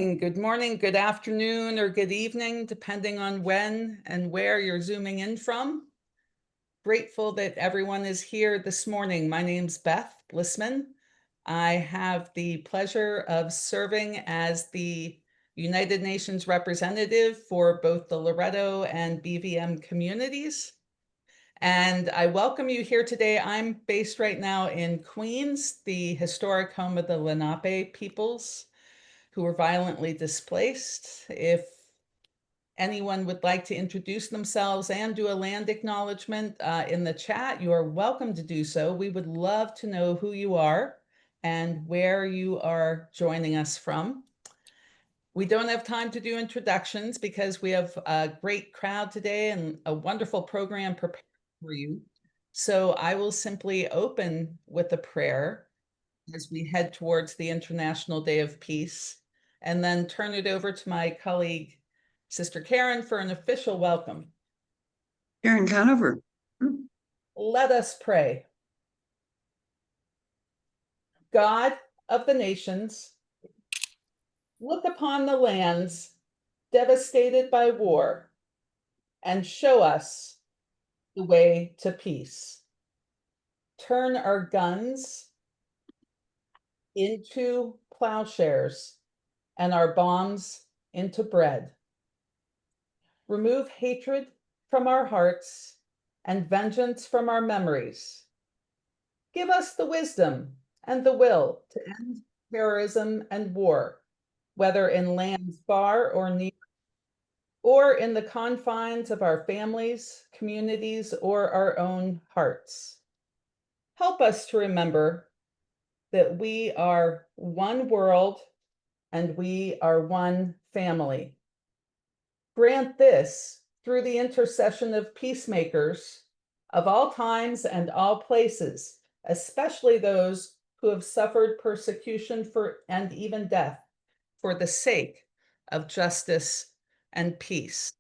Good morning, good afternoon, or good evening, depending on when and where you're zooming in from. Grateful that everyone is here this morning. My name's Beth Blissman. I have the pleasure of serving as the United Nations representative for both the Loretto and BVM communities. And I welcome you here today. I'm based right now in Queens, the historic home of the Lenape peoples who were violently displaced. If anyone would like to introduce themselves and do a land acknowledgement in the chat, you are welcome to do so. We would love to know who you are and where you are joining us from. We don't have time to do introductions because we have a great crowd today and a wonderful program prepared for you. So I will simply open with a prayer as we head towards the International Day of Peace, and then turn it over to my colleague, Sister Karen, for an official welcome. Karen Conover. Let us pray. God of the nations, look upon the lands devastated by war and show us the way to peace. Turn our guns into plowshares and our bombs into bread. Remove hatred from our hearts and vengeance from our memories. Give us the wisdom and the will to end terrorism and war, whether in lands far or near, or in the confines of our families, communities, or our own hearts. Help us to remember that we are one world and we are one family. Grant this through the intercession of peacemakers of all times and all places, especially those who have suffered persecution and even death for the sake of justice and peace.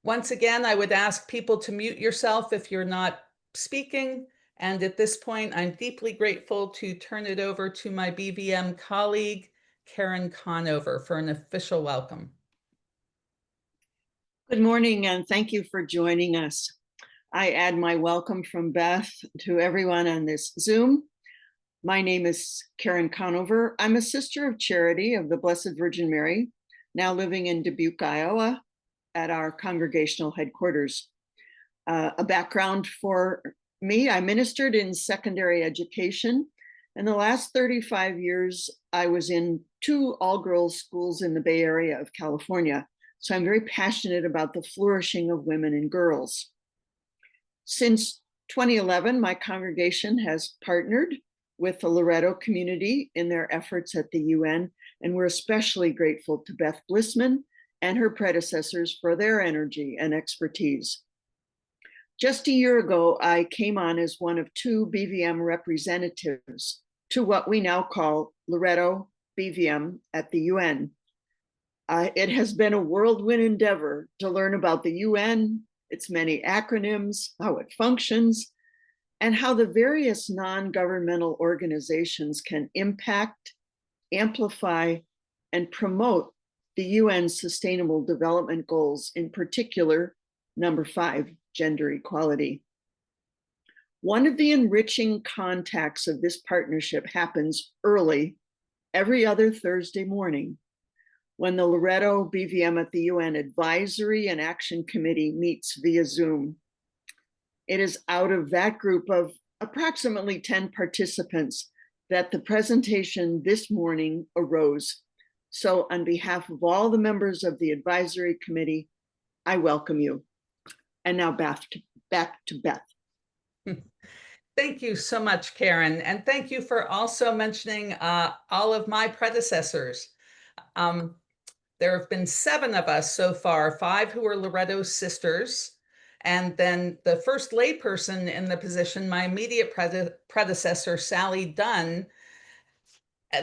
Once again, I would ask people to mute yourself if you're not speaking. And at this point, I'm deeply grateful to turn it over to my BVM colleague, Karen Conover, for an official welcome. Good morning, and thank you for joining us. I add my welcome from Beth to everyone on this Zoom. My name is Karen Conover. I'm a sister of charity of the Blessed Virgin Mary, now living in Dubuque, Iowa, at our congregational headquarters. A background for me, I ministered in secondary education. In the last 35 years, I was in 2 all-girls schools in the Bay Area of California. So I'm very passionate about the flourishing of women and girls. Since 2011, my congregation has partnered with the Loretto community in their efforts at the UN, and we're especially grateful to Beth Bblissman and her predecessors for their energy and expertise. Just a year ago, I came on as one of 2 BVM representatives to what we now call Loretto BVM at the UN. It has been a whirlwind endeavor to learn about the UN, its many acronyms, how it functions, and how the various non-governmental organizations can impact, amplify, and promote the UN's Sustainable Development Goals, in particular, number 5, gender equality. One of the enriching contacts of this partnership happens early, every other Thursday morning, when the Loretto BVM at the UN Advisory and Action Committee meets via Zoom. It is out of that group of approximately 10 participants that the presentation this morning arose. So on behalf of all the members of the Advisory Committee, I welcome you. And now back to Beth. Thank you so much, Karen. And thank you for also mentioning all of my predecessors. There have been 7 of us so far, 5 who are Loretto sisters, and then the first layperson in the position, my immediate predecessor, Sally Dunn,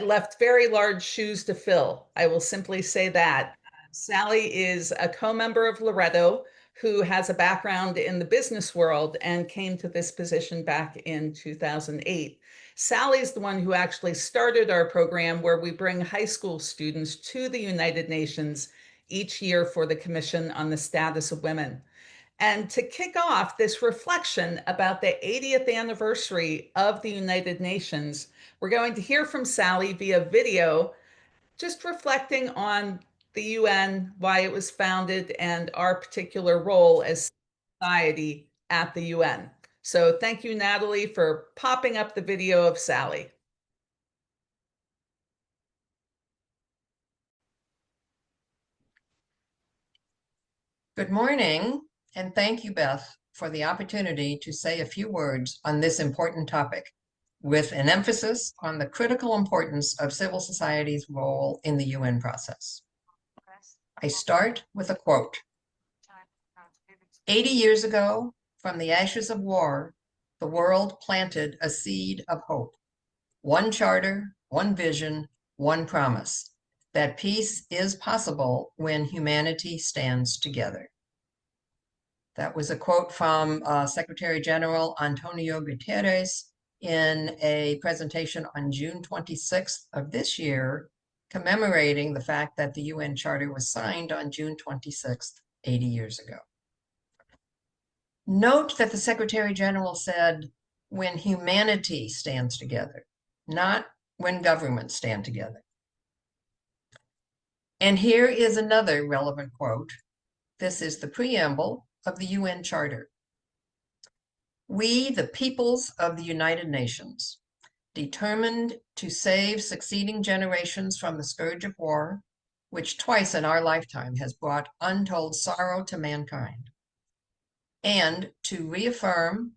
left very large shoes to fill. I will simply say that. Sally is a co-member of Loretto who has a background in the business world and came to this position back in 2008. Sally's the one who actually started our program where we bring high school students to the United Nations each year for the Commission on the Status of Women. And to kick off this reflection about the 80th anniversary of the United Nations, we're going to hear from Sally via video, just reflecting on the UN, why it was founded, and our particular role as society at the UN. So thank you, Natalie, for popping up the video of Sally. Good morning, and thank you, Beth, for the opportunity to say a few words on this important topic, with an emphasis on the critical importance of civil society's role in the UN process. I start with a quote. 80 years ago, from the ashes of war, the world planted a seed of hope. One charter, one vision, one promise, that peace is possible when humanity stands together. That was a quote from Secretary General Antonio Guterres in a presentation on June 26th of this year, commemorating the fact that the UN Charter was signed on June 26th, 80 years ago. Note that the Secretary General said, when humanity stands together, not when governments stand together. And here is another relevant quote. This is the preamble of the UN Charter. We, the peoples of the United Nations, determined to save succeeding generations from the scourge of war, which twice in our lifetime has brought untold sorrow to mankind, and to reaffirm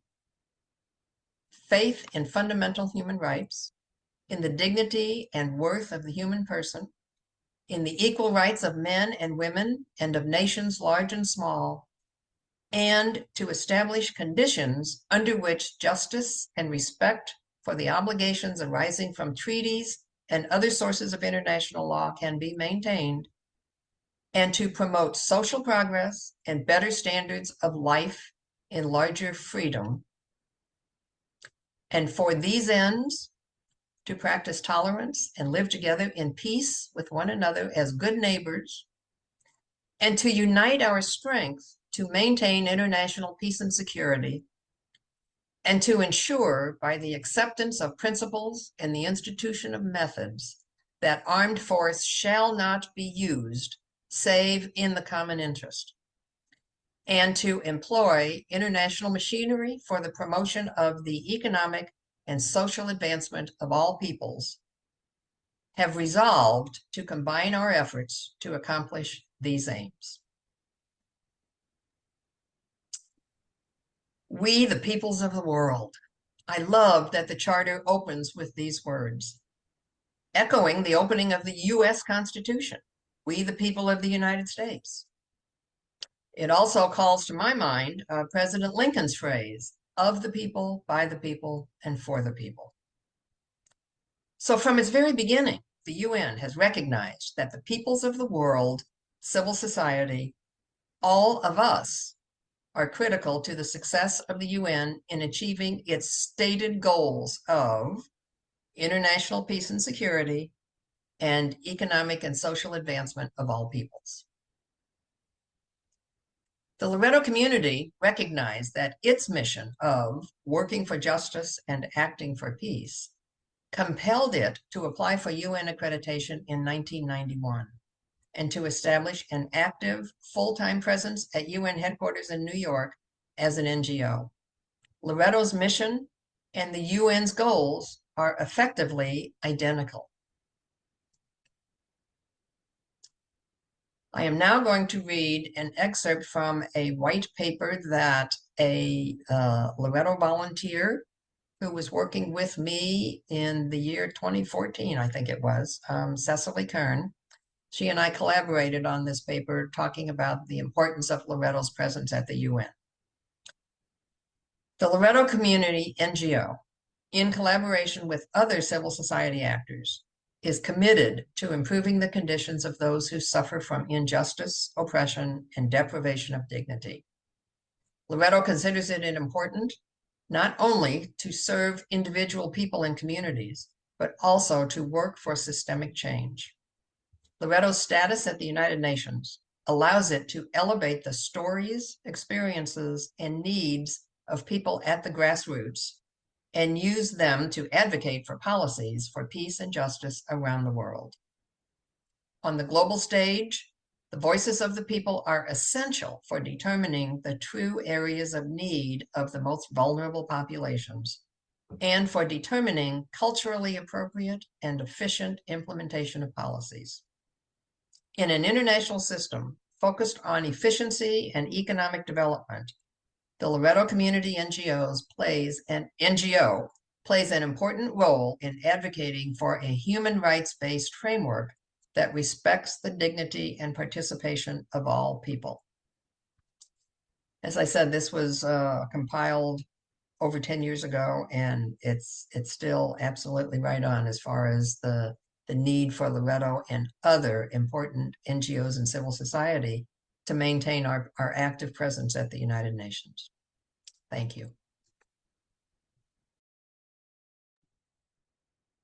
faith in fundamental human rights, in the dignity and worth of the human person, in the equal rights of men and women and of nations large and small, and to establish conditions under which justice and respect for the obligations arising from treaties and other sources of international law can be maintained, and to promote social progress and better standards of life in larger freedom. And for these ends, to practice tolerance and live together in peace with one another as good neighbors, and to unite our strength to maintain international peace and security, and to ensure by the acceptance of principles and the institution of methods that armed force shall not be used save in the common interest, and to employ international machinery for the promotion of the economic and social advancement of all peoples, have resolved to combine our efforts to accomplish these aims. We, the peoples of the world. I love that the Charter opens with these words, echoing the opening of the U.S. Constitution, we, the people of the United States. It also calls to my mind President Lincoln's phrase, of the people, by the people, and for the people. So from its very beginning, the UN has recognized that the peoples of the world, civil society, all of us, are critical to the success of the UN in achieving its stated goals of international peace and security and economic and social advancement of all peoples. The Loretto community recognized that its mission of working for justice and acting for peace compelled it to apply for UN accreditation in 1991 and to establish an active, full-time presence at UN headquarters in New York as an NGO. Loretto's mission and the UN's goals are effectively identical. I am now going to read an excerpt from a white paper that a Loretto volunteer who was working with me in the year 2014, I think it was, Cecily Kern. She and I collaborated on this paper talking about the importance of Loretto's presence at the UN. The Loretto Community NGO, in collaboration with other civil society actors, is committed to improving the conditions of those who suffer from injustice, oppression, and deprivation of dignity. Loretto considers it important not only to serve individual people and communities, but also to work for systemic change. Loretto's status at the United Nations allows it to elevate the stories, experiences, and needs of people at the grassroots and use them to advocate for policies for peace and justice around the world. On the global stage, the voices of the people are essential for determining the true areas of need of the most vulnerable populations and for determining culturally appropriate and efficient implementation of policies. In an international system focused on efficiency and economic development, the Loretto Community NGO plays an important role in advocating for a human rights-based framework that respects the dignity and participation of all people. As I said, this was compiled over 10 years ago, and it's still absolutely right on as far as the need for Loretto and other important NGOs and civil society to maintain our active presence at the United Nations. Thank you.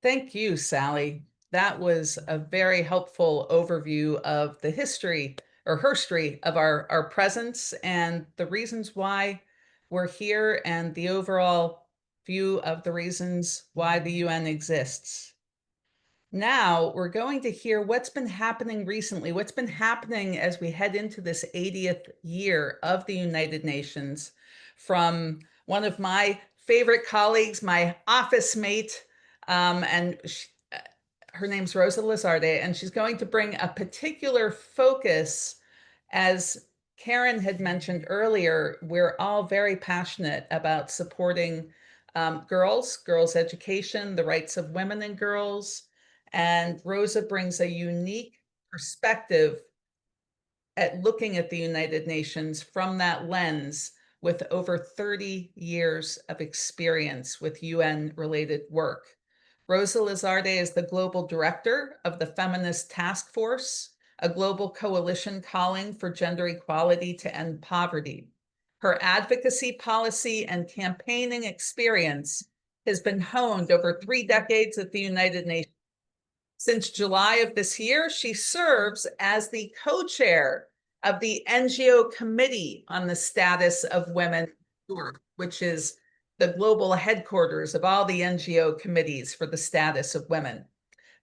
Thank you, Sally. That was a very helpful overview of the history or herstory of our presence and the reasons why we're here and the overall view of the reasons why the UN exists. Now we're going to hear what's been happening recently, what's been happening as we head into this 80th year of the United Nations from one of my favorite colleagues, my office mate, her name's Rosa Lizarde, and she's going to bring a particular focus. As Karen had mentioned earlier, we're all very passionate about supporting girls' education, the rights of women and girls. And Rosa brings a unique perspective at looking at the United Nations from that lens with over 30 years of experience with UN-related work. Rosa Lizarde is the Global Director of the Feminist Task Force, a global coalition calling for gender equality to end poverty. Her advocacy, policy, and campaigning experience has been honed over 3 decades at the United Nations. Since July of this year, she serves as the co-chair of the NGO Committee on the Status of Women, which is the global headquarters of all the NGO committees for the status of women.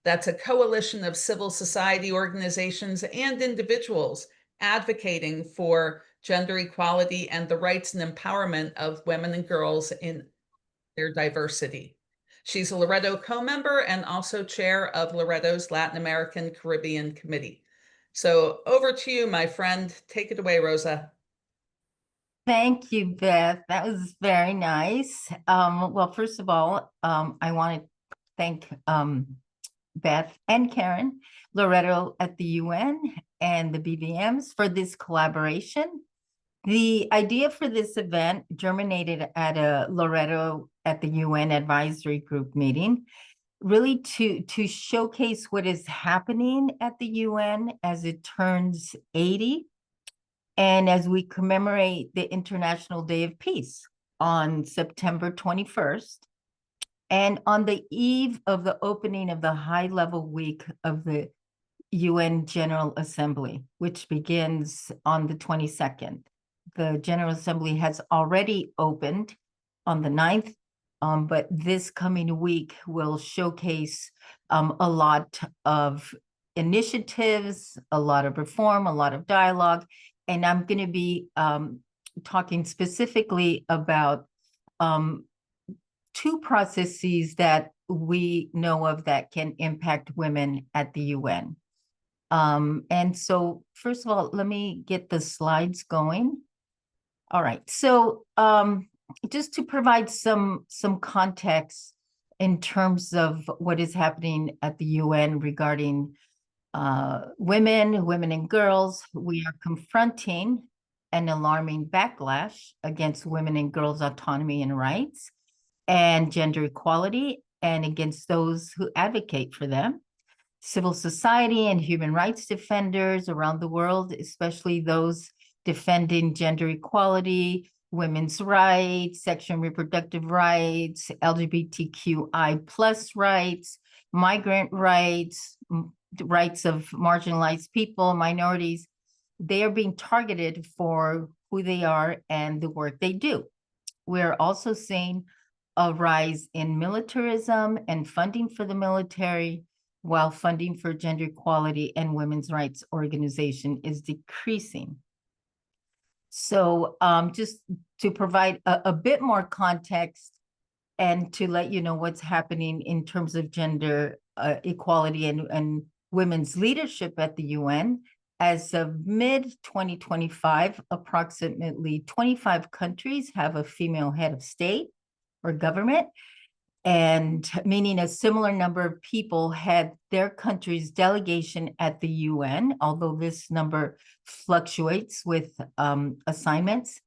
That's a coalition of civil society organizations and individuals advocating for gender equality and the rights and empowerment of women and girls in their diversity. She's a Loretto co-member and also chair of Loretto's Latin American Caribbean Committee. So over to you, my friend. Take it away, Rosa. Thank you, Beth. That was very nice. Well, first of all, I want to thank Beth and Karen, Loretto at the UN, and the BBMs for this collaboration. The idea for this event germinated at a Loretto at the UN Advisory Group meeting, really to showcase what is happening at the UN as it turns 80. And as we commemorate the International Day of Peace on September 21st, and on the eve of the opening of the high-level week of the UN General Assembly, which begins on the 22nd. The General Assembly has already opened on the 9th, but this coming week will showcase a lot of initiatives, a lot of reform, a lot of dialogue. And I'm going to be talking specifically about 2 processes that we know of that can impact women at the UN. And so, first of all, let me get the slides going. All right, so just to provide some context in terms of what is happening at the UN regarding women and girls, we are confronting an alarming backlash against women and girls' autonomy and rights and gender equality, and against those who advocate for them. Civil society and human rights defenders around the world, especially those defending gender equality, women's rights, sexual and reproductive rights, LGBTQI plus rights, migrant rights, rights of marginalized people, minorities. They are being targeted for who they are and the work they do. We're also seeing a rise in militarism and funding for the military, while funding for gender equality and women's rights organization is decreasing. So just to provide a bit more context and to let you know what's happening in terms of gender equality and women's leadership at the UN, as of mid-2025, approximately 25 countries have a female head of state or government, and meaning a similar number of people had their country's delegation at the UN, although this number fluctuates with assignments.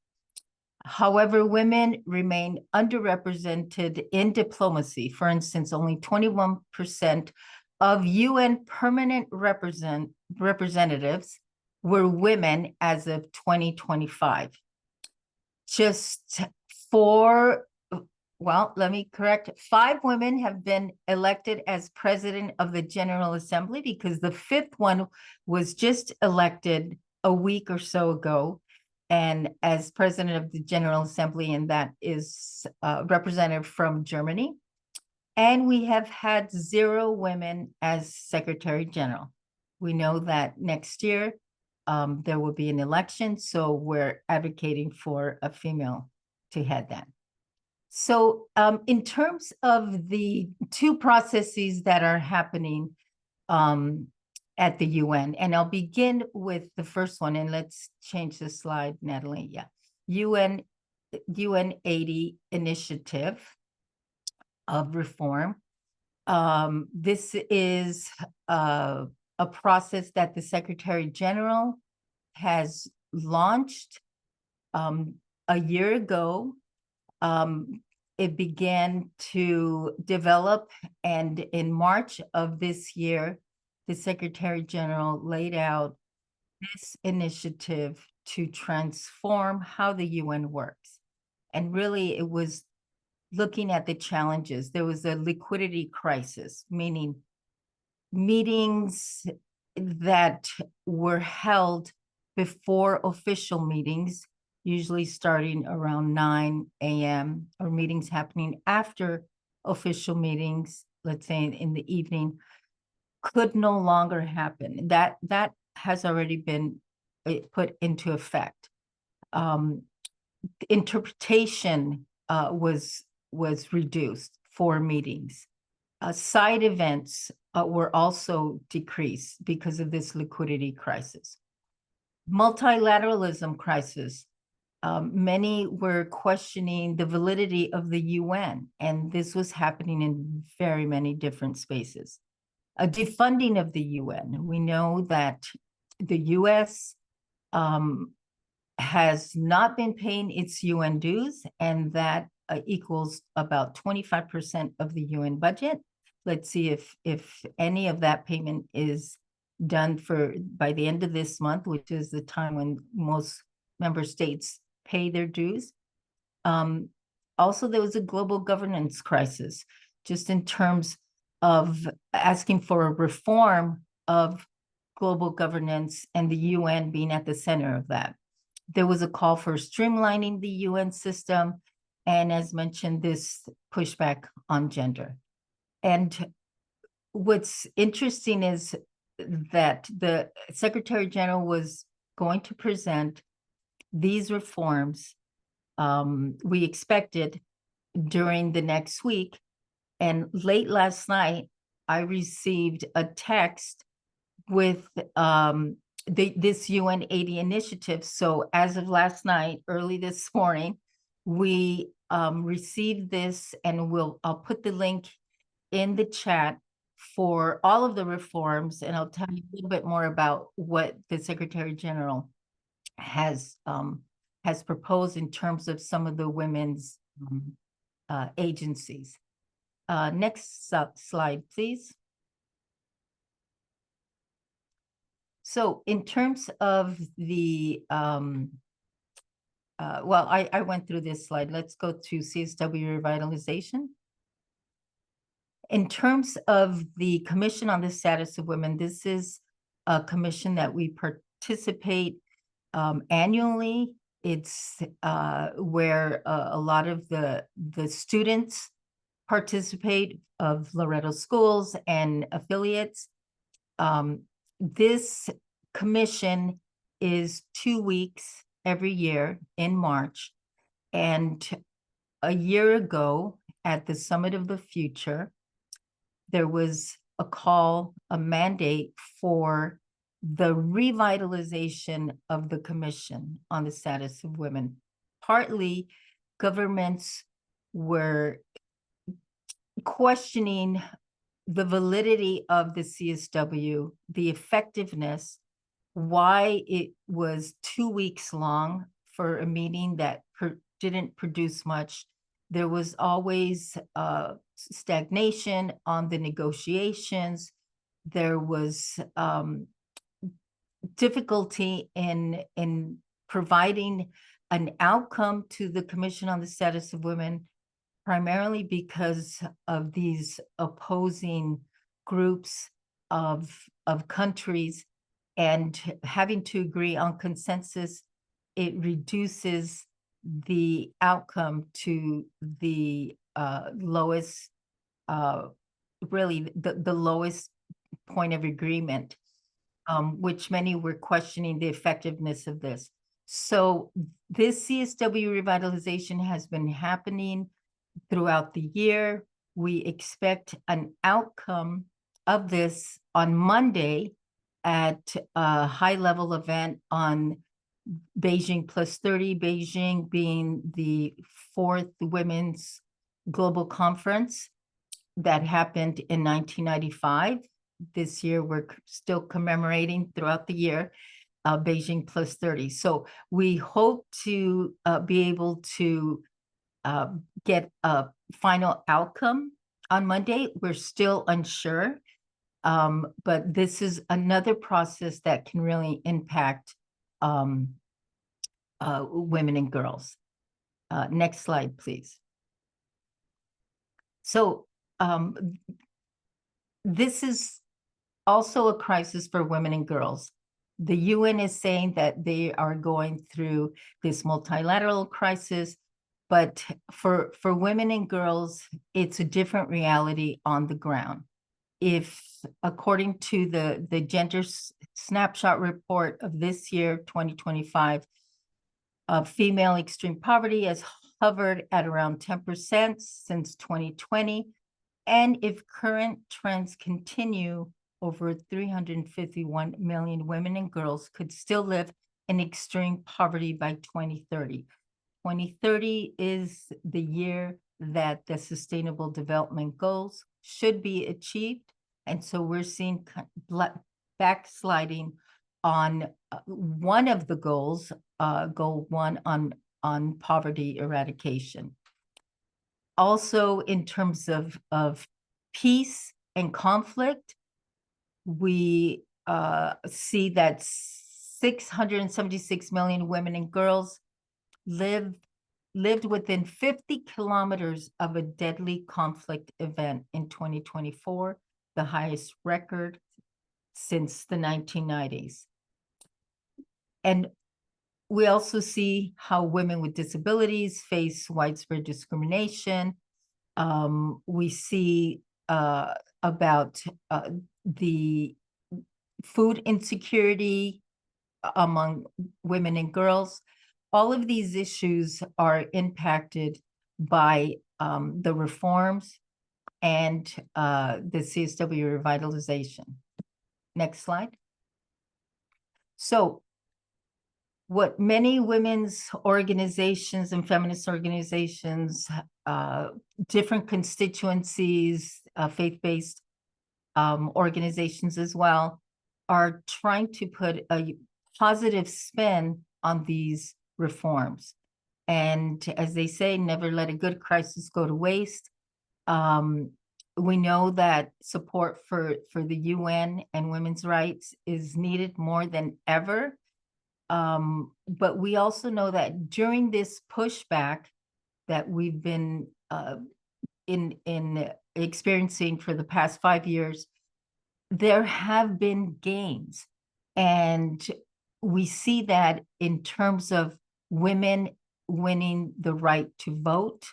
However, women remain underrepresented in diplomacy. For instance, only 21% of UN permanent representatives were women as of 2025. Just let me correct, 5 women have been elected as president of the General Assembly, because the 5th one was just elected a week or so ago, and as president of the General Assembly, and that is representative from Germany. And we have had 0 women as Secretary General. We know that next year there will be an election, so we're advocating for a female to head that. So in terms of the 2 processes that are happening at the UN, and I'll begin with the first one, and let's change the slide, Natalie. Yeah, UN 80 initiative of reform. This is a process that the Secretary General has launched a year ago. It began to develop, and in March of this year, the Secretary General laid out this initiative to transform how the UN works. And really, it was looking at the challenges. There was a liquidity crisis, meaning meetings that were held before official meetings, usually starting around 9 a.m., or meetings happening after official meetings, let's say in the evening, could no longer happen. That has already been put into effect. Interpretation was reduced for meetings. Side events were also decreased because of this liquidity crisis. Multilateralism crisis. Many were questioning the validity of the UN, and this was happening in very many different spaces. A defunding of the UN. We know that the US has not been paying its UN dues, and that equals about 25% of the UN budget. Let's see if any of that payment is done by the end of this month, which is the time when most member states pay their dues. Also, there was a global governance crisis, just in terms of asking for a reform of global governance and the UN being at the center of that. There was a call for streamlining the UN system, and as mentioned, this pushback on gender. And what's interesting is that the Secretary General was going to present these reforms, we expected, during the next week. And late last night, I received a text with this UN 80 initiative. So as of last night, early this morning, we received this, and I'll put the link in the chat for all of the reforms, and I'll tell you a little bit more about what the Secretary General has proposed in terms of some of the women's agencies. Next slide, please. So in terms of the well, I went through this slide. Let's go to CSW revitalization. In terms of the Commission on the Status of Women, this is a commission that we participate annually. It's where a lot of the students participate of Loretto schools and affiliates. This commission is 2 weeks every year in March. And a year ago at the Summit of the Future, there was a call, a mandate for the revitalization of the Commission on the Status of Women. Partly, governments were questioning the validity of the CSW, the effectiveness, why it was 2 weeks long for a meeting that didn't produce much. There was always stagnation on the negotiations. There was difficulty in providing an outcome to the Commission on the Status of Women, primarily because of these opposing groups of countries, and having to agree on consensus, it reduces the outcome to the lowest, really the lowest point of agreement, which many were questioning the effectiveness of this. So this CSW revitalization has been happening throughout the year. We expect an outcome of this on Monday at a high-level event on Beijing Plus 30, Beijing being the 4th Women's Global Conference that happened in 1995. This year, we're still commemorating throughout the year Beijing Plus 30. So we hope to be able to get a final outcome on Monday. We're still unsure, but this is another process that can really impact women and girls. Next slide, please. So this is also a crisis for women and girls. The UN is saying that they are going through this multilateral crisis, but for women and girls, it's a different reality on the ground. If, according to the Gender Snapshot Report of this year, 2025, female extreme poverty has hovered at around 10% since 2020. And if current trends continue, over 351 million women and girls could still live in extreme poverty by 2030. 2030 is the year that the Sustainable Development Goals should be achieved. And so we're seeing backsliding on one of the goals, goal 1 on poverty eradication. Also, in terms of peace and conflict, we see that 676 million women and girls lived within 50 kilometers of a deadly conflict event in 2024, the highest record since the 1990s. And we also see how women with disabilities face widespread discrimination. We see about the food insecurity among women and girls. All of these issues are impacted by the reforms and the CSW revitalization. Next slide. So what many women's organizations and feminist organizations, different constituencies, faith-based organizations as well, are trying to put a positive spin on these reforms. And as they say, never let a good crisis go to waste. We know that support for the UN and women's rights is needed more than ever. But we also know that during this pushback that we've been in experiencing for the past 5 years, there have been gains. And we see that in terms of women winning the right to vote,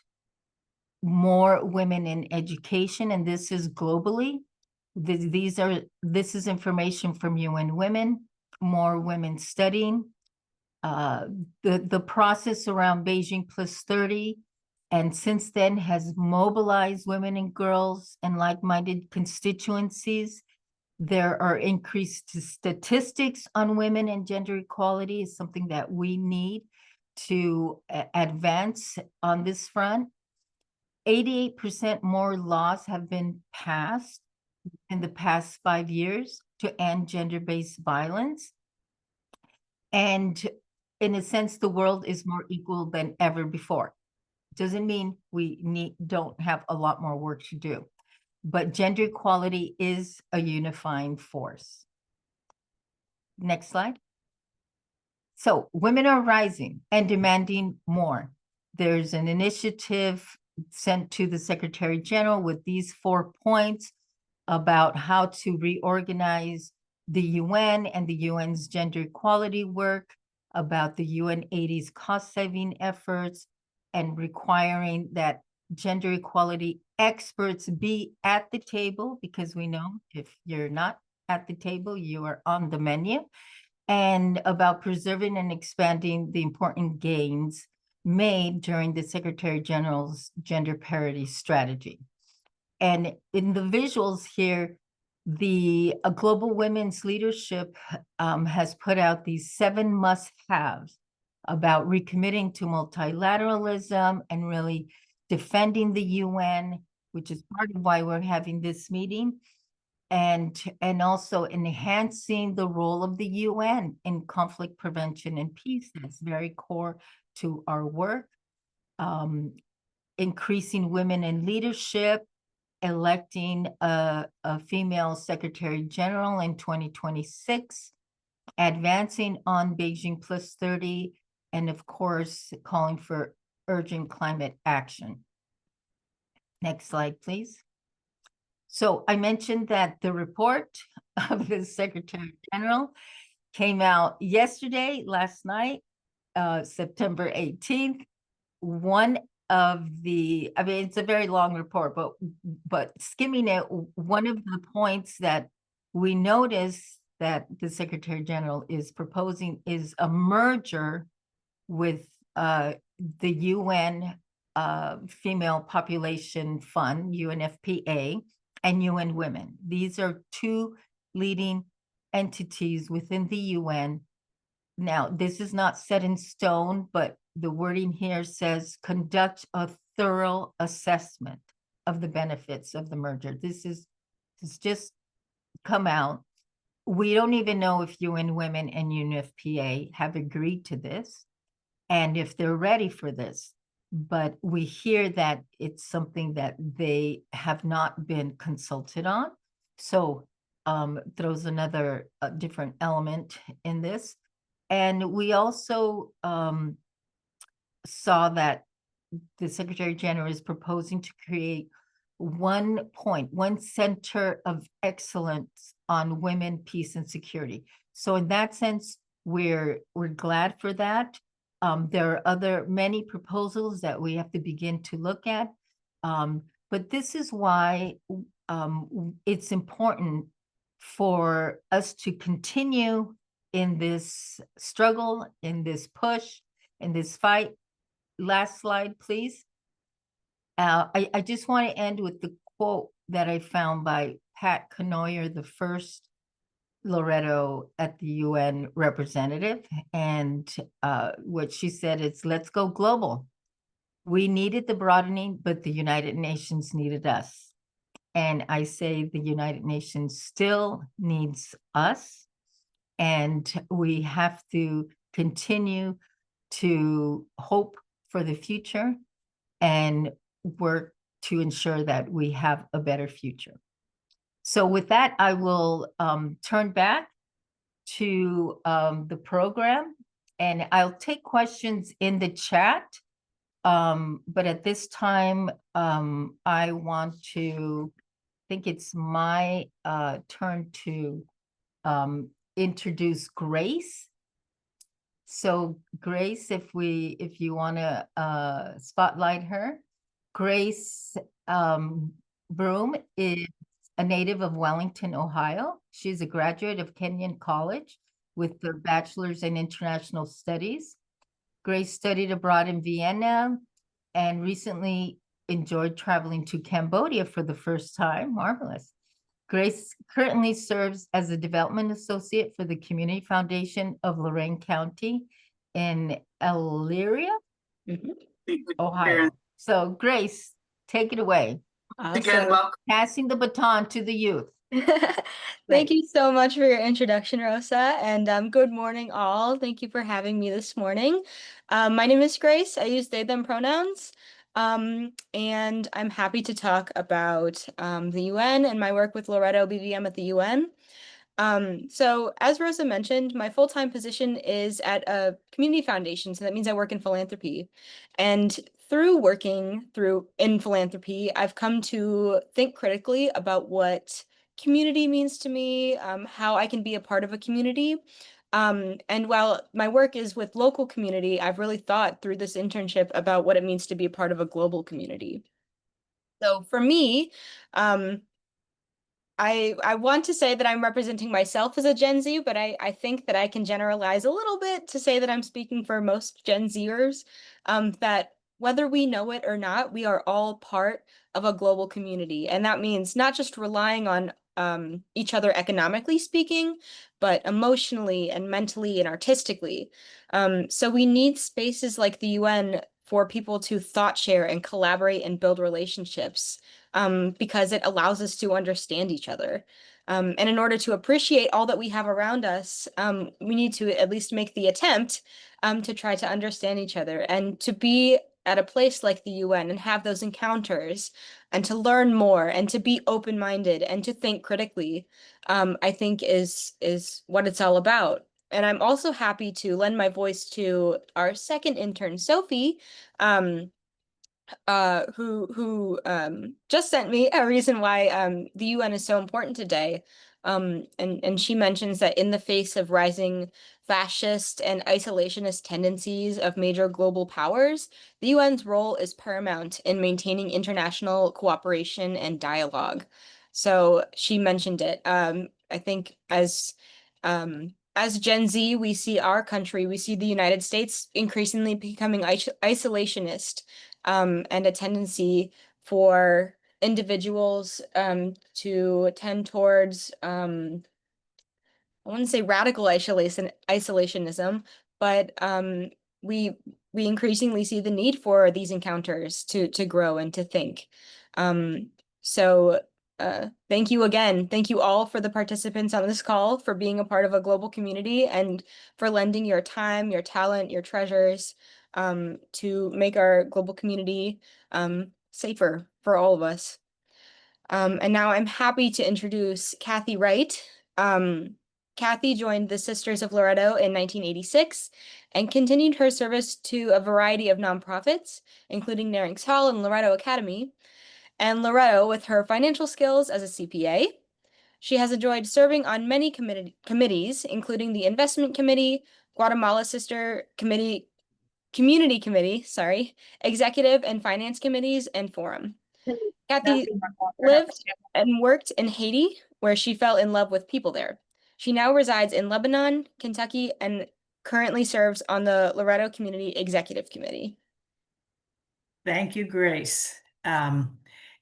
more women in education, and this is globally. This is information from UN Women, more women studying. The process around Beijing Plus 30, and since then has mobilized women and girls and like-minded constituencies. There are increased statistics on women and gender equality is something that we need to advance on this front. 88% more laws have been passed in the past 5 years to end gender-based violence. And in a sense, the world is more equal than ever before. Doesn't mean we don't have a lot more work to do, but gender equality is a unifying force. Next slide. So women are rising and demanding more. There's an initiative sent to the Secretary General with these 4 points about how to reorganize the UN and the UN's gender equality work, about the UN 80's cost-saving efforts, and requiring that gender equality experts be at the table, because we know if you're not at the table, you are on the menu, and about preserving and expanding the important gains made during the Secretary General's gender parity strategy. And in the visuals here, the Global Women's Leadership has put out these 7 must-haves about recommitting to multilateralism and really defending the UN, which is part of why we're having this meeting, and also enhancing the role of the UN in conflict prevention and peace. That's very core to our work. Increasing women in leadership, electing a female Secretary General in 2026, advancing on Beijing Plus 30, and of course, calling for urgent climate action. Next slide, please. So I mentioned that the report of the Secretary General came out yesterday, last night, September 18th. One of the, I mean, it's a very long report, but skimming it, one of the points that we notice that the Secretary General is proposing is a merger with the UN Female Population Fund, UNFPA, and UN Women. These are 2 leading entities within the UN. Now, this is not set in stone, but the wording here says conduct a thorough assessment of the benefits of the merger. This has just come out. We don't even know if UN Women and UNFPA have agreed to this and if they're ready for this. But we hear that it's something that they have not been consulted on. So throws another different element in this. And we also saw that the Secretary General is proposing to create one center of excellence on women, peace, and security. So in that sense, we're glad for that. There are many proposals that we have to begin to look at. But this is why it's important for us to continue in this struggle, in this push, in this fight. Last slide, please. I just want to end with the quote that I found by Pat Canoyer, the first Loreto at the UN representative. And what she said is, let's go global. We needed the broadening, but the United Nations needed us. And I say the United Nations still needs us. And we have to continue to hope for the future and work to ensure that we have a better future. So with that, I will turn back to the program, and I'll take questions in the chat. But at this time, I want to, I think it's my turn to introduce Grace. So Grace, if you want to spotlight her. Grace Broom is a native of Wellington, Ohio. She's a graduate of Kenyon College with a bachelor's in international studies. Grace studied abroad in Vienna and recently enjoyed traveling to Cambodia for the first time. Marvelous. Grace currently serves as a development associate for the Community Foundation of Lorain County in Elyria, Ohio. So Grace, take it away. Again, welcome. Passing the baton to the youth. Thank you so much for your introduction, Rosa, and good morning, all. Thank you for having me this morning. My name is Grace. I use they, them pronouns, and I'm happy to talk about the UN and my work with Loretto BVM at the UN. So as Rosa mentioned, my full-time position is at a community foundation, so that means I work in philanthropy. And through working in philanthropy, I've come to think critically about what community means to me, how I can be a part of a community. And while my work is with local community, I've really thought through this internship about what it means to be a part of a global community. So for me, I want to say that I'm representing myself as a Gen Z, but I think that I can generalize a little bit to say that I'm speaking for most Gen Zers, that whether we know it or not, we are all part of a global community. And that means not just relying on each other economically speaking, but emotionally and mentally and artistically. So we need spaces like the UN for people to thought share and collaborate and build relationships. Because it allows us to understand each other. And in order to appreciate all that we have around us, we need to at least make the attempt to try to understand each other and to be at a place like the UN and have those encounters and to learn more and to be open-minded and to think critically, I think is what it's all about. And I'm also happy to lend my voice to our second intern, Sophie, who just sent me a reason why the UN is so important today. And she mentions that in the face of rising fascist and isolationist tendencies of major global powers, the UN's role is paramount in maintaining international cooperation and dialogue. So she mentioned it. I think as Gen Z, we see our country, we see the United States increasingly becoming isolationist, and a tendency for individuals to tend towards I wouldn't say radical isolationism, but we increasingly see the need for these encounters to grow and to think. So thank you again. Thank you all for the participants on this call for being a part of a global community and for lending your time, your talent, your treasures to make our global community safer for all of us. And now I'm happy to introduce Kathy Wright. Kathy joined the Sisters of Loretto in 1986 and continued her service to a variety of nonprofits, including Narings Hall and Loretto Academy. And Loretto, with her financial skills as a CPA, she has enjoyed serving on many committees, including the Investment Committee, Guatemala Sister Committee, Community Committee, sorry, Executive and Finance Committees, and Forum. Kathy lived and worked in Haiti, where she fell in love with people there. She now resides in Lebanon, Kentucky, and currently serves on the Loretto Community Executive Committee. Thank you, Grace.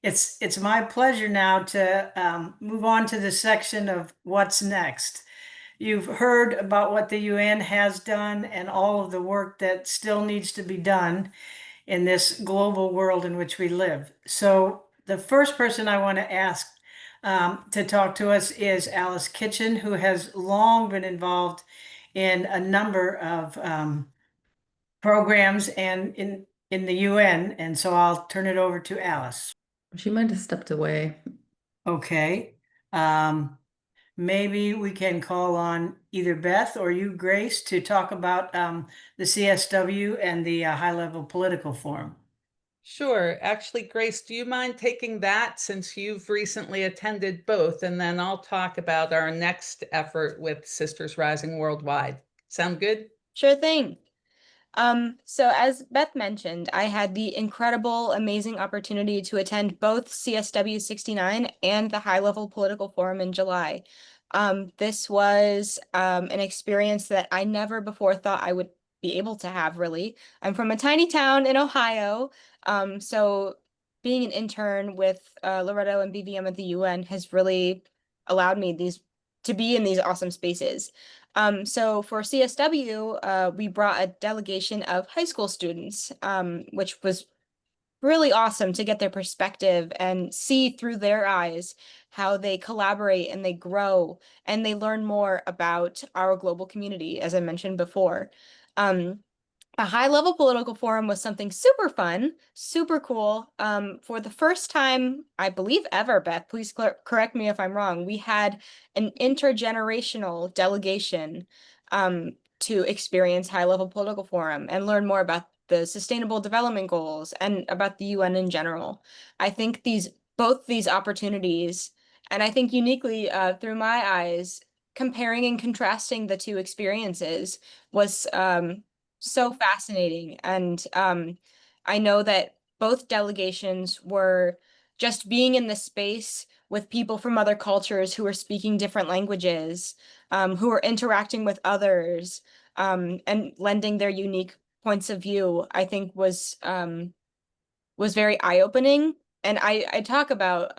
It's my pleasure now to move on to the section of what's next. You've heard about what the UN has done and all of the work that still needs to be done in this global world in which we live. So the first person I want to ask to talk to us is Alice Kitchen, who has long been involved in a number of programs and in the UN. And so I'll turn it over to Alice. She might have stepped away. Okay. maybe we can call on either Beth or you, Grace, to talk about the CSW and the high-level political forum. Sure. Actually, Grace, do you mind taking that since you've recently attended both? And then I'll talk about our next effort with Sisters Rising Worldwide. Sound good? Sure thing. So as Beth mentioned, I had the incredible, amazing opportunity to attend both CSW 69 and the High Level Political Forum in July. This was an experience that I never before thought I would be able to have, really. I'm from a tiny town in Ohio, so being an intern with Loretto and BVM at the UN has really allowed me to be in these awesome spaces. So for CSW, we brought a delegation of high school students, which was really awesome to get their perspective and see through their eyes how they collaborate and they grow and they learn more about our global community, as I mentioned before. A high-level political forum was something super fun, super cool. For the first time, I believe ever, Beth, please correct me if I'm wrong, we had an intergenerational delegation to experience high-level political forum and learn more about the Sustainable Development Goals and about the UN in general. I think both these opportunities, and I think uniquely through my eyes, comparing and contrasting the two experiences was so fascinating. And I know that both delegations were just being in the space with people from other cultures who are speaking different languages, who are interacting with others, and lending their unique points of view, I think was very eye-opening. And I talk about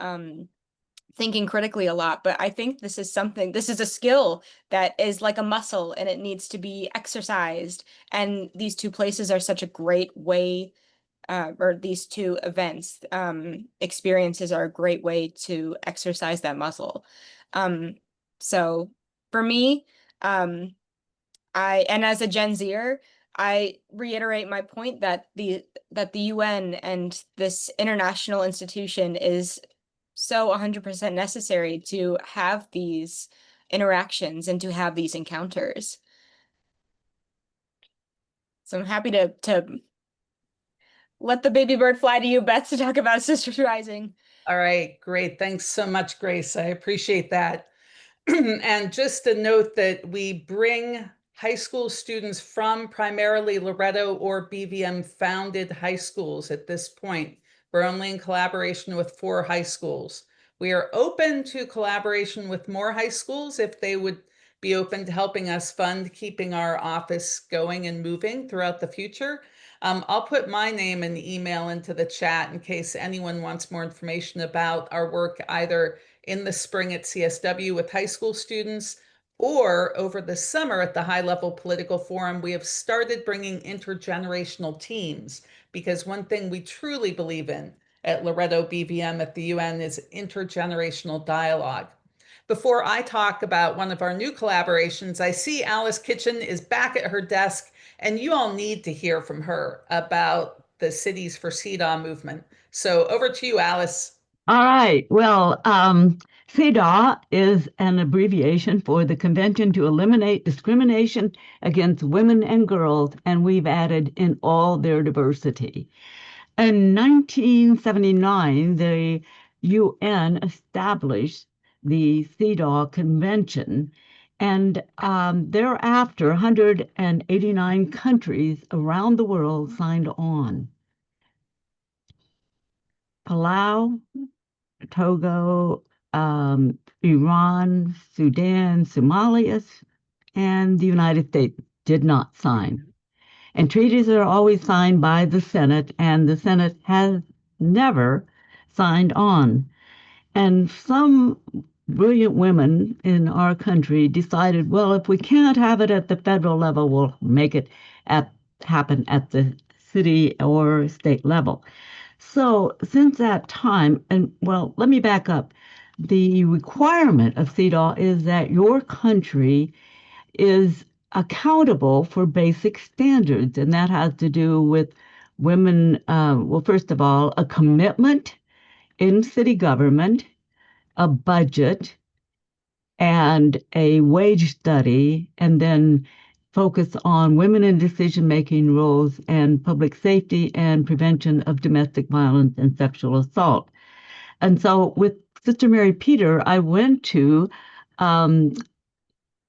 thinking critically a lot, but I think this is a skill that is like a muscle and it needs to be exercised. And these two places are such a great way, or these two events, experiences are a great way to exercise that muscle. So for me, and as a Gen Zer, I reiterate my point that the UN and this international institution is so 100% necessary to have these interactions and to have these encounters. So I'm happy to let the baby bird fly to you, Beth, to talk about Sisters Rising. All right, great. Thanks so much, Grace. I appreciate that. And just a note that we bring high school students from primarily Loretto or BVM founded high schools at this point. We're only in collaboration with 4 high schools. We are open to collaboration with more high schools if they would be open to helping us fund keeping our office going and moving throughout the future. I'll put my name and email into the chat in case anyone wants more information about our work either in the spring at CSW with high school students or over the summer at the High Level Political Forum. We have started bringing intergenerational teams because one thing we truly believe in at Loretto BVM at the UN is intergenerational dialogue. Before I talk about one of our new collaborations, I see Alice Kitchen is back at her desk, and you all need to hear from her about the Cities for CEDAW movement. So over to you, Alice. All right. Well, CEDAW is an abbreviation for the Convention to Eliminate Discrimination Against Women and Girls, and we've added in all their diversity. In 1979, the UN established the CEDAW Convention, and thereafter, 189 countries around the world signed on. Palau, Togo, Iran, Sudan, Somalia, and the United States did not sign. And treaties are always signed by the Senate, and the Senate has never signed on. And some brilliant women in our country decided, well, if we can't have it at the federal level, we'll make it happen at the city or state level. So since that time, and well, let me back up. The requirement of CEDAW is that your country is accountable for basic standards, and that has to do with women, well, first of all, a commitment in city government, a budget, and a wage study, and then focus on women in decision-making roles and public safety and prevention of domestic violence and sexual assault. And so with Sister Mary Peter, I went to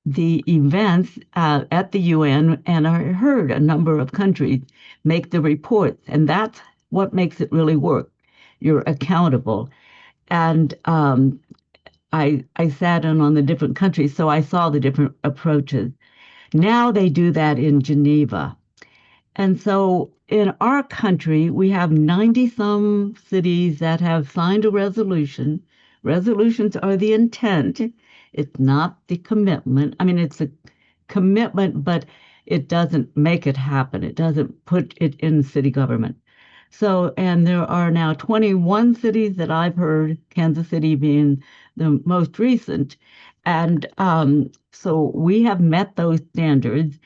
the events at the UN, and I heard a number of countries make the reports, and that's what makes it really work. You're accountable. And I sat in on the different countries, so I saw the different approaches. Now they do that in Geneva. And so in our country, we have 90 some cities that have signed a resolution. Resolutions are the intent. It's not the commitment. I mean, it's a commitment, but it doesn't make it happen. It doesn't put it in city government. So, and there are now 21 cities that I've heard, Kansas City being the most recent. And so we have met those standards.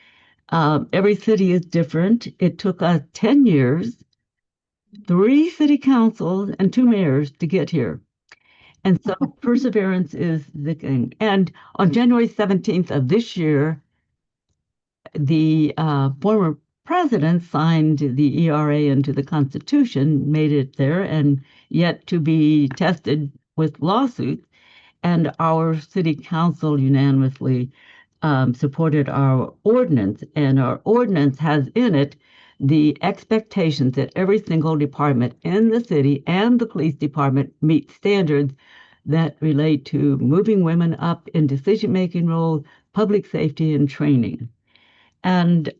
Every city is different. It took us 10 years, 3 city councils, and 2 mayors to get here. And so perseverance is the thing. And on January 17th of this year, the former president signed the ERA into the Constitution, made it there, and yet to be tested with lawsuits. And our city council unanimously supported our ordinance, and our ordinance has in it the expectations that every single department in the city and the police department meet standards that relate to moving women up in decision-making roles, public safety, and training. And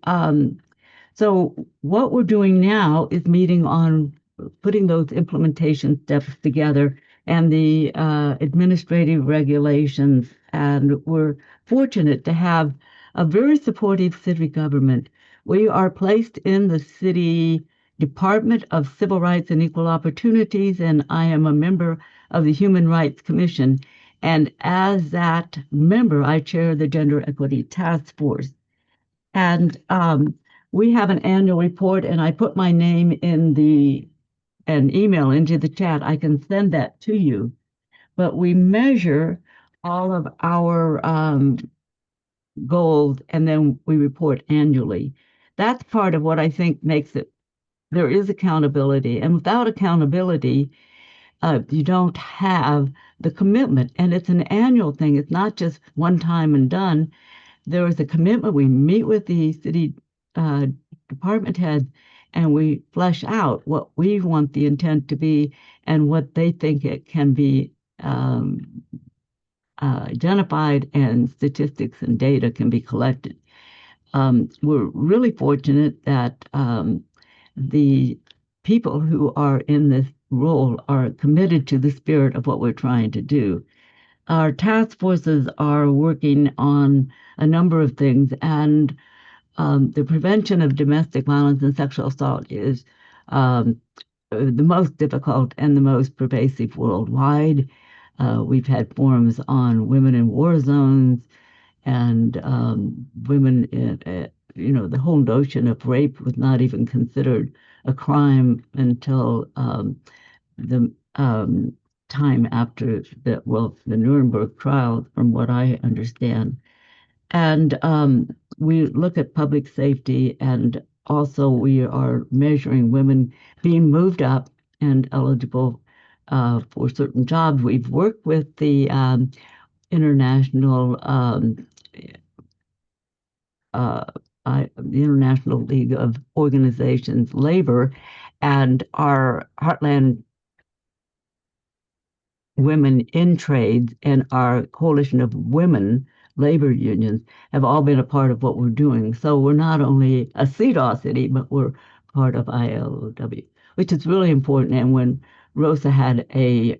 so what we're doing now is meeting on putting those implementation steps together and the administrative regulations. And we're fortunate to have a very supportive city government. We are placed in the city Department of Civil Rights and Equal Opportunities, and I am a member of the Human Rights Commission. And as that member, I chair the Gender Equity Task Force. And we have an annual report, and I put my name in an email into the chat. I can send that to you. But we measure all of our goals, and then we report annually. That's part of what I think makes it, there is accountability. And without accountability, you don't have the commitment. And it's an annual thing. It's not just one time and done. There is a commitment. We meet with the city department heads, and we flesh out what we want the intent to be and what they think it can be identified, and statistics and data can be collected. We're really fortunate that the people who are in this role are committed to the spirit of what we're trying to do. Our task forces are working on a number of things, and the prevention of domestic violence and sexual assault is the most difficult and the most pervasive worldwide. We've had forums on women in war zones and women in, the whole notion of rape was not even considered a crime until the time after the Nuremberg trial, from what I understand. And we look at public safety, and also we are measuring women being moved up and eligible for certain jobs. We've worked with the International the International League of Organizations, Labor, and our Heartland Women in Trades and our Coalition of Women labor unions have all been a part of what we're doing. So we're not only a CEDAW city, but we're part of ILOW, which is really important. And when Rosa had a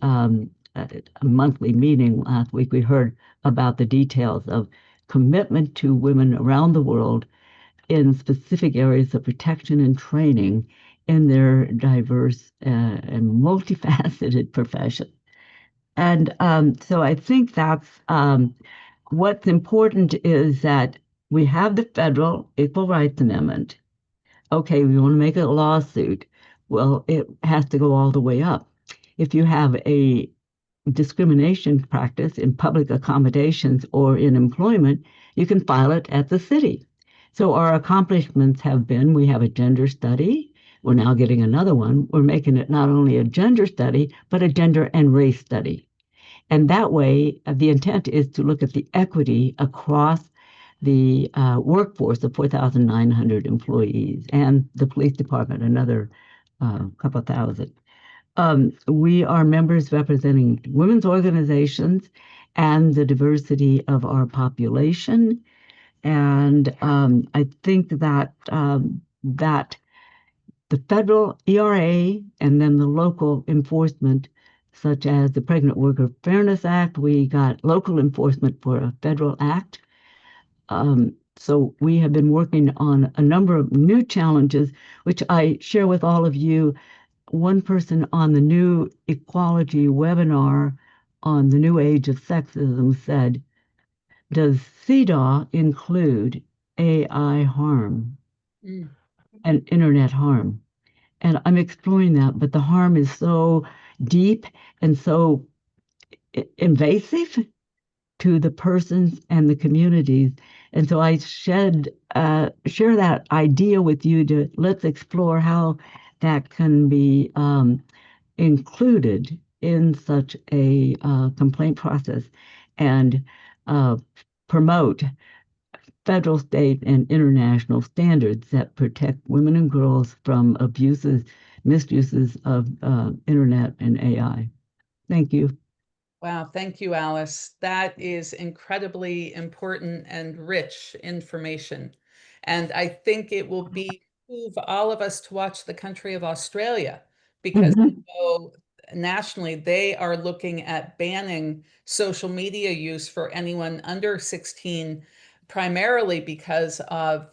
monthly meeting last week, we heard about the details of commitment to women around the world in specific areas of protection and training in their diverse and multifaceted profession. And so I think that's what's important, is that we have the federal Equal Rights Amendment. Okay, we want to make it a lawsuit. Well, it has to go all the way up. If you have a discrimination practice in public accommodations or in employment, you can file it at the city. So our accomplishments have been, we have a gender study. We're now getting another one. We're making it not only a gender study, but a gender and race study. And that way, the intent is to look at the equity across the workforce of 4,900 employees and the police department, another couple thousand. We are members representing women's organizations and the diversity of our population. And I think that that the federal ERA and then the local enforcement, such as the Pregnant Worker Fairness Act, we got local enforcement for a federal act. So we have been working on a number of new challenges, which I share with all of you. One person on the new equality webinar on the new age of sexism said, does CEDAW include AI harm and internet harm? And I'm exploring that, but the harm is so deep and so invasive to the persons and the communities. And so I share that idea with you to let's explore how that can be included in such a complaint process and promote federal, state, and international standards that protect women and girls from abuses, misuses of internet and AI. Thank you. Wow, thank you, Alice. That is incredibly important and rich information. And I think it will behoove all of us to watch the country of Australia, because I know nationally they are looking at banning social media use for anyone under 16, primarily because of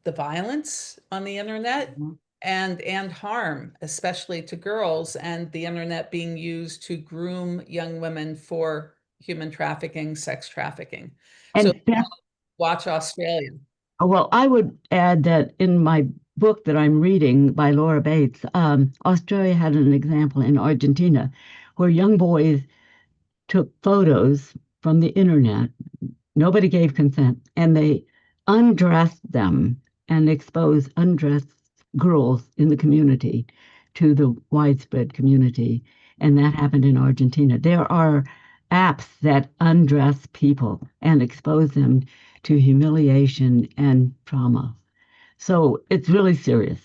the violence on the internet and harm, especially to girls, and the internet being used to groom young women for human trafficking, sex trafficking. So And Beth, watch Australia. well, I would add that in my book that I'm reading by Laura Bates, Australia had an example in Argentina where young boys took photos from the internet. Nobody gave consent, and they undressed them and exposed undressed girls in the community to the widespread community. And that happened in Argentina. There are apps that undress people and expose them to humiliation and trauma. So it's really serious.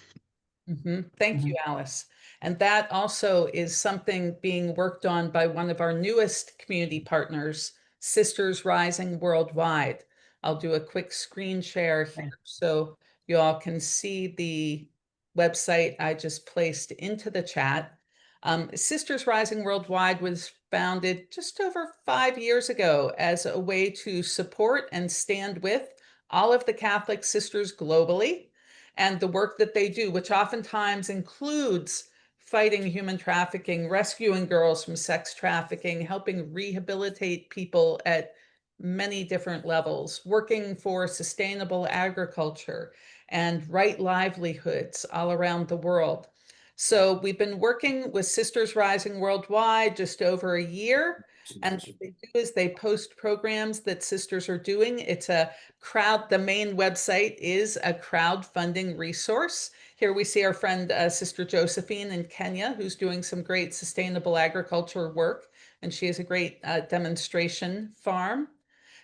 Thank you, Alice. And that also is something being worked on by one of our newest community partners, Sisters Rising Worldwide. I'll do a quick screen share here so you all can see the website I just placed into the chat. Sisters Rising Worldwide was founded just over 5 years ago as a way to support and stand with all of the Catholic sisters globally and the work that they do, which oftentimes includes fighting human trafficking, rescuing girls from sex trafficking, helping rehabilitate people at many different levels, working for sustainable agriculture and right livelihoods all around the world. So we've been working with Sisters Rising Worldwide just over a year. And what they do is they post programs that sisters are doing. It's a the main website is a crowdfunding resource. Here we see our friend Sister Josephine in Kenya, who's doing some great sustainable agriculture work. And she has a great demonstration farm.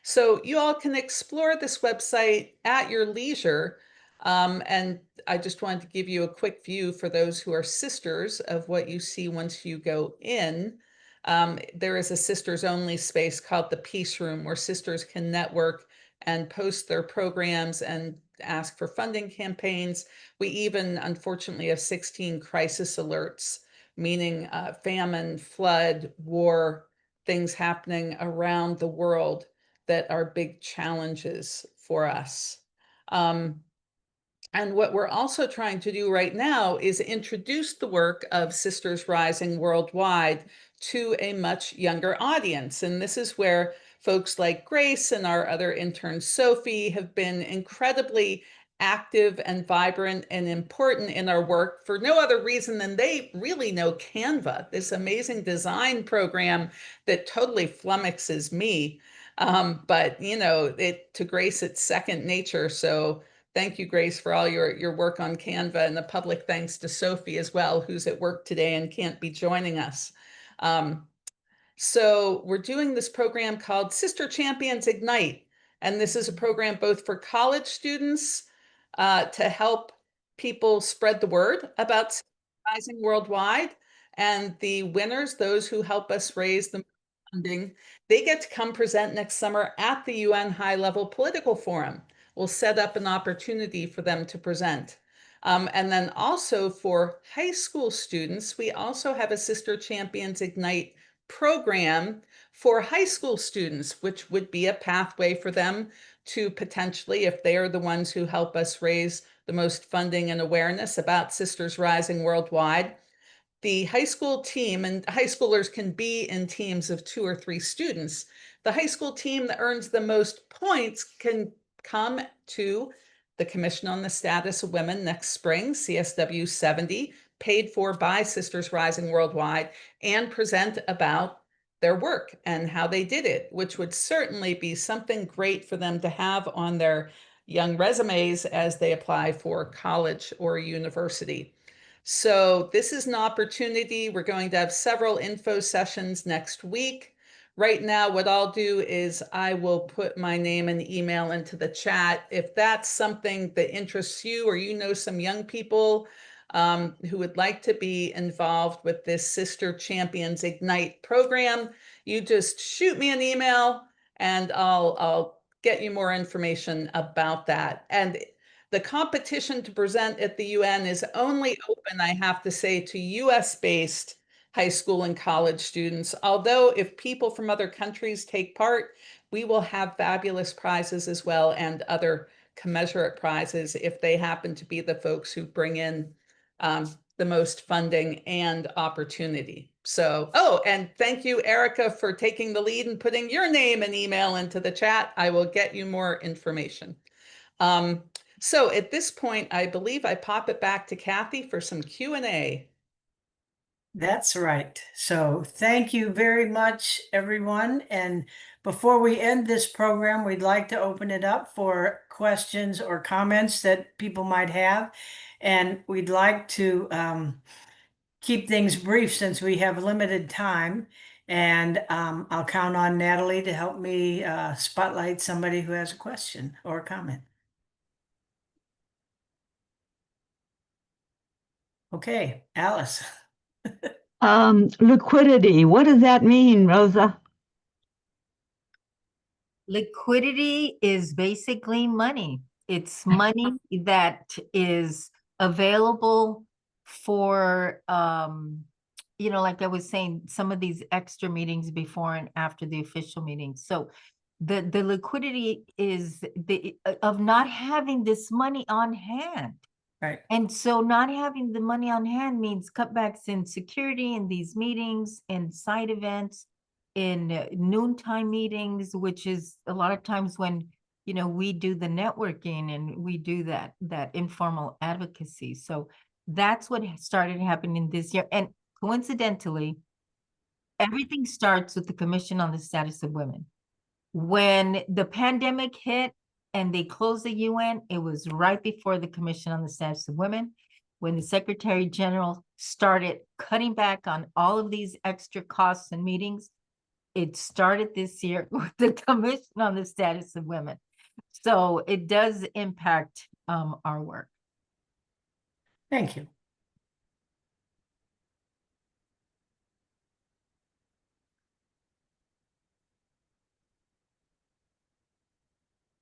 So you all can explore this website at your leisure. And I just wanted to give you a quick view for those who are sisters of what you see once you go in. There is a sisters only space called the Peace Room where sisters can network and post their programs and ask for funding campaigns. We even, unfortunately, have 16 crisis alerts, meaning famine, flood, war, things happening around the world that are big challenges for us. And what we're also trying to do right now is introduce the work of Sisters Rising Worldwide to a much younger audience. And this is where folks like Grace and our other intern Sophie have been incredibly active and vibrant and important in our work for no other reason than they really know Canva, this amazing design program that totally flummoxes me. But you know, to Grace, it's second nature. So thank you, Grace, for all your work on Canva, and a public thanks to Sophie as well, who's at work today and can't be joining us. So we're doing this program called Sister Champions Ignite. And this is a program both for college students to help people spread the word about rising worldwide. And the winners, those who help us raise the funding, they get to come present next summer at the UN High Level Political Forum. We'll set up an opportunity for them to present. And then also for high school students, we also have a Sister Champions Ignite program for high school students, which would be a pathway for them to potentially, if they are the ones who help us raise the most funding and awareness about Sisters Rising worldwide, the high school team, and high schoolers can be in teams of 2 or 3 students. The high school team that earns the most points can come to the Commission on the Status of Women next spring, CSW 70, paid for by Sisters Rising Worldwide, and present about their work and how they did it, which would certainly be something great for them to have on their young resumes as they apply for college or university. So this is an opportunity. We're going to have several info sessions next week. Right now, what I'll do is I will put my name and email into the chat. If that's something that interests you, or you know some young people who would like to be involved with this Sister Champions Ignite program, you just shoot me an email and I'll get you more information about that. And the competition to present at the UN is only open, I have to say, to US-based high school and college students. Although if people from other countries take part, we will have fabulous prizes as well, and other commensurate prizes if they happen to be the folks who bring in the most funding and opportunity. So, oh, and thank you, Erica, for taking the lead and putting your name and email into the chat. I will get you more information. So at this point, I believe I pop it back to Kathy for some Q&A. That's right. So thank you very much, everyone. And before we end this program, we'd like to open it up for questions or comments that people might have. And we'd like to keep things brief since we have limited time. And I'll count on Natalie to help me spotlight somebody who has a question or a comment. Okay, Alice. Liquidity. What does that mean, Rosa? Liquidity is basically money. It's money that is available for, you know, like I was saying, some of these extra meetings before and after the official meetings. So the liquidity is of not having this money on hand. Right. And so not having the money on hand means cutbacks in security in these meetings, in side events, in noontime meetings, which is a lot of times when, you know, we do the networking and we do that informal advocacy. So that's what started happening this year. And coincidentally, everything starts with the Commission on the Status of Women. When the pandemic hit and they closed the UN, it was right before the Commission on the Status of Women, when the Secretary General started cutting back on all of these extra costs and meetings. It started this year with the Commission on the Status of Women. So it does impact our work. Thank you.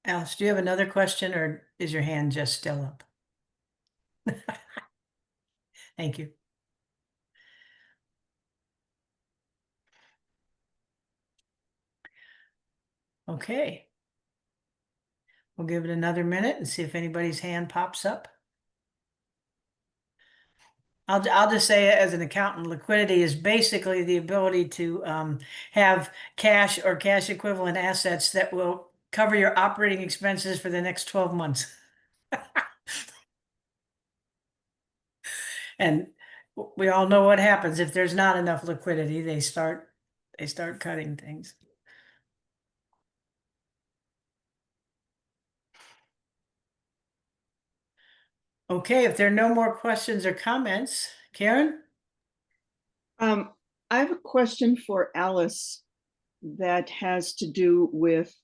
Alice, do you have another question, or is your hand just still up? Thank you. Okay. We'll give it another minute and see if anybody's hand pops up. I'll just say, as an accountant, liquidity is basically the ability to have cash or cash equivalent assets that will cover your operating expenses for the next 12 months. And we all know what happens if there's not enough liquidity, they start cutting things. Okay, if there are no more questions or comments, Karen? I have a question for Alice that has to do with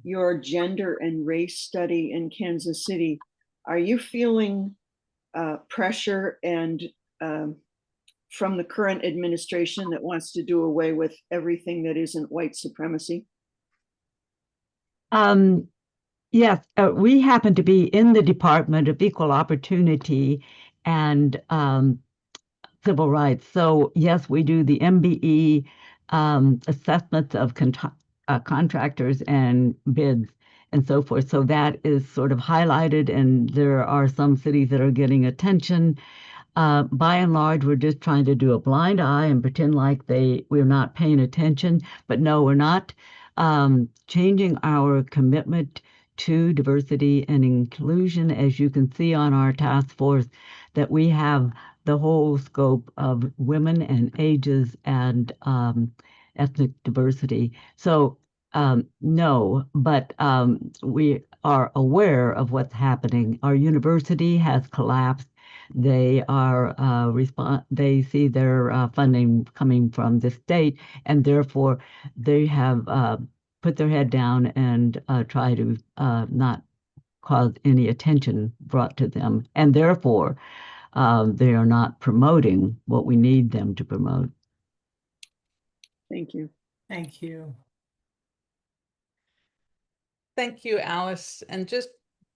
your gender and race study in Kansas City. Are you feeling pressure and from the current administration that wants to do away with everything that isn't white supremacy? Yes, we happen to be in the Department of Equal Opportunity and Civil Rights. So yes, we do the MBE assessments of contractors and bids and so forth. So that is sort of highlighted, and there are some cities that are getting attention. By and large, we're just trying to do a blind eye and pretend like we're not paying attention. But no, we're not changing our commitment to diversity and inclusion. As you can see on our task force, that we have the whole scope of women and ages and ethnic diversity. So no, but we are aware of what's happening. Our university has collapsed. They are they see their funding coming from the state, and therefore they have put their head down and try to not cause any attention brought to them, and therefore they are not promoting what we need them to promote. Thank you. Thank you. Thank you, Alice. And just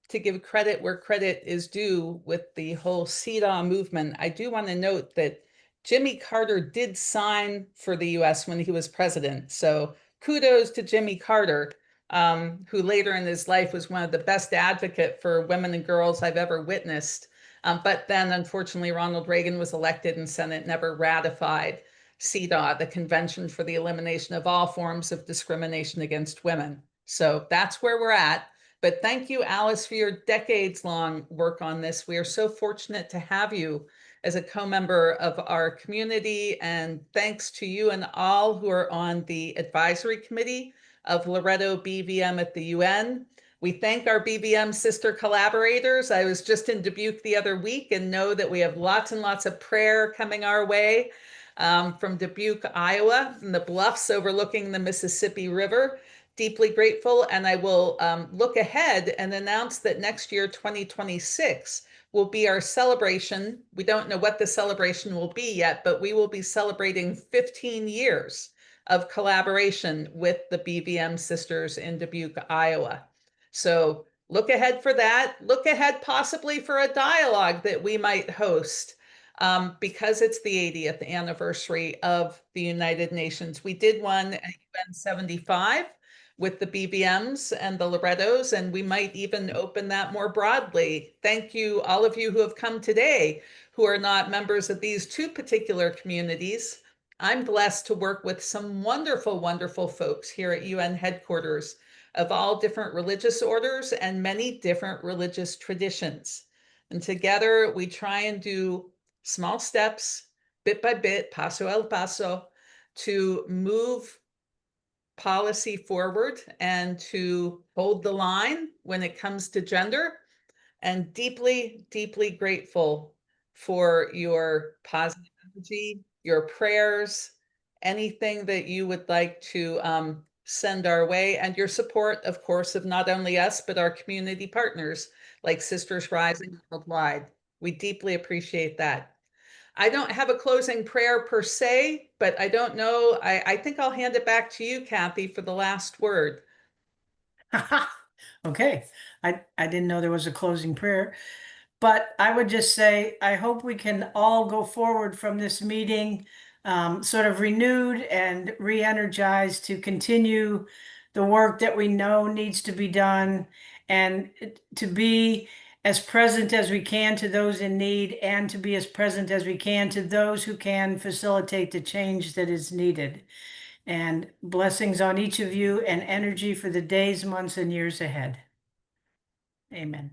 to give credit where credit is due with the whole CEDAW movement, I do want to note that Jimmy Carter did sign for the US when he was president. So kudos to Jimmy Carter, who later in his life was one of the best advocate for women and girls I've ever witnessed. But then unfortunately, Ronald Reagan was elected and Senate never ratified CEDAW, the Convention for the Elimination of All Forms of Discrimination Against Women. So that's where we're at. But thank you, Alice, for your decades-long work on this. We are so fortunate to have you as a co-member of our community. And thanks to you and all who are on the advisory committee of Loretto BVM at the UN. We thank our BVM sister collaborators. I was just in Dubuque the other week and know that we have lots and lots of prayer coming our way from Dubuque, Iowa, from the bluffs overlooking the Mississippi River. Deeply grateful, and I will look ahead and announce that next year, 2026, will be our celebration. We don't know what the celebration will be yet, but we will be celebrating 15 years of collaboration with the BVM sisters in Dubuque, Iowa. So look ahead for that. Look ahead possibly for a dialogue that we might host because it's the 80th anniversary of the United Nations. We did one at UN 75 with the BVMs and the Lorettos, and we might even open that more broadly. Thank you, all of you who have come today, who are not members of these two particular communities. I'm blessed to work with some wonderful, wonderful folks here at UN headquarters of all different religious orders and many different religious traditions. And together we try and do small steps, bit by bit, paso al paso, to move policy forward and to hold the line when it comes to gender. And deeply, deeply grateful for your positive energy, your prayers, anything that you would like to send our way, and your support, of course, of not only us, but our community partners like Sisters Rising Worldwide. We deeply appreciate that. I don't have a closing prayer per se, but I don't know. I think I'll hand it back to you, Kathy, for the last word. Okay, I didn't know there was a closing prayer, but I would just say, I hope we can all go forward from this meeting sort of renewed and re-energized to continue the work that we know needs to be done and to be as present as we can to those in need and to be as present as we can to those who can facilitate the change that is needed. And blessings on each of you and energy for the days, months, and years ahead. Amen.